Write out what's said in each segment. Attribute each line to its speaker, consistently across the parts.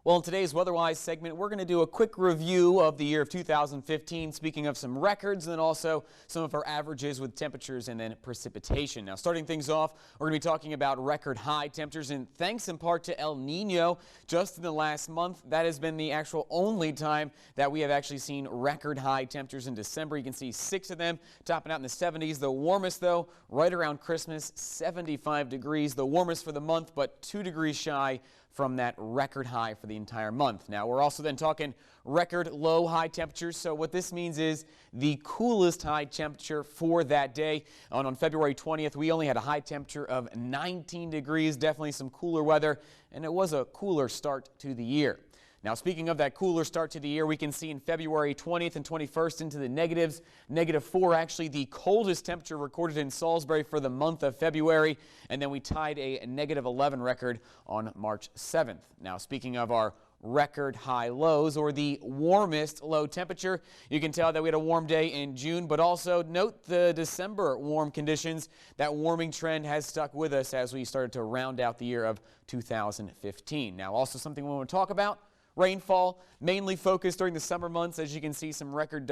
Speaker 1: Well, in today's Weatherwise segment, we're going to do a quick review of the year of 2015, speaking of some records and then also some of our averages with temperatures and then precipitation. Now, starting things off, we're going to be talking about record high temperatures, and thanks in part to El Nino, just in the last month, that has been the actual only time that we have actually seen record high temperatures in December. You can see 6 of them topping out in the 70s. The warmest, though, right around Christmas, 75 degrees, the warmest for the month, but 2 degrees shy from that record high for the entire month. Now, we're also then talking record low high temperatures. So what this means is the coolest high temperature for that day. On February 20th, we only had a high temperature of 19 degrees, definitely some cooler weather, and it was a cooler start to the year. Now, speaking of that cooler start to the year, we can see in February 20th and 21st into the negatives. -4, actually the coldest temperature recorded in Salisbury for the month of February. And then we tied a -11 record on March 7th. Now, speaking of our record high lows, or the warmest low temperature, you can tell that we had a warm day in June, but also note the December warm conditions. That warming trend has stuck with us as we started to round out the year of 2015. Now, also something we want to talk about: rainfall, mainly focused during the summer months. As you can see, some record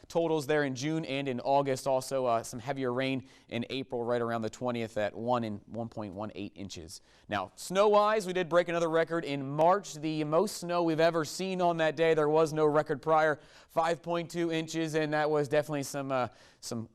Speaker 1: totals there in June and in August. Also some heavier rain in April, right around the 20th at 1.18 inches. Now, snow-wise, we did break another record in March. The most snow we've ever seen on that day. There was no record prior, 5.2 inches, and that was definitely some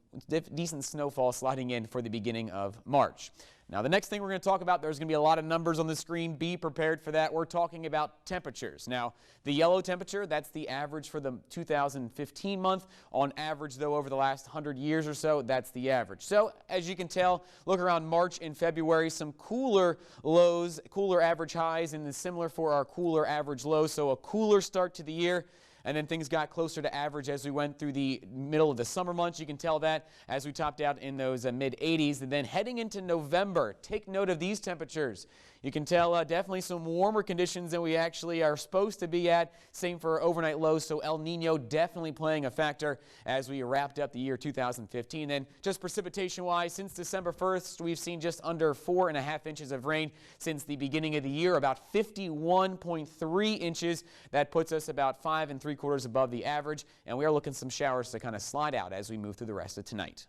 Speaker 1: decent snowfall sliding in for the beginning of March. Now, the next thing we're going to talk about, there's going to be a lot of numbers on the screen. Be prepared for that. We're talking about temperatures. Now, the yellow temperature, that's the average for the 2015 month. On average, though, over the last 100 years or so, that's the average. So, as you can tell, look around March and February, some cooler lows, cooler average highs, and similar for our cooler average lows. So, a cooler start to the year. And then things got closer to average as we went through the middle of the summer months. You can tell that as we topped out in those mid-80s. And then heading into November, take note of these temperatures. You can tell definitely some warmer conditions than we actually are supposed to be at. Same for overnight lows, so El Nino definitely playing a factor as we wrapped up the year 2015. Then just precipitation-wise, since December 1st, we've seen just under 4.5 inches of rain since the beginning of the year, about 51.3 inches. That puts us about 5 3/4 above the average, and we are looking some showers to kind of slide out as we move through the rest of tonight.